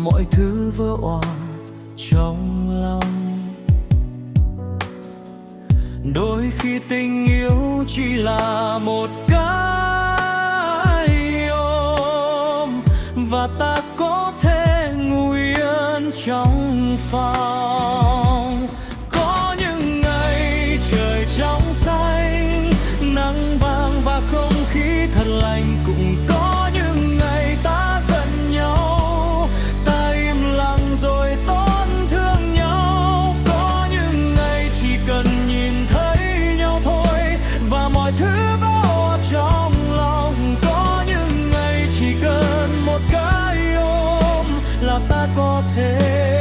mọi thứ vỡ òa trong lòng. Đôi khi tình yêu chỉ là một cái ôm, và ta có thể ngủ yên trong phòng. Có những ngày trời trong xanh, nắng vàng và không khí thật lành. Cũng có những ngày ta giận nhau, ta im lặng rồi tổn thương nhau. Có những ngày chỉ cần nhìn thấy nhau thôi và mọi thứ vỡ trong lòng. Có những ngày chỉ cần một cái ôm là ta có thể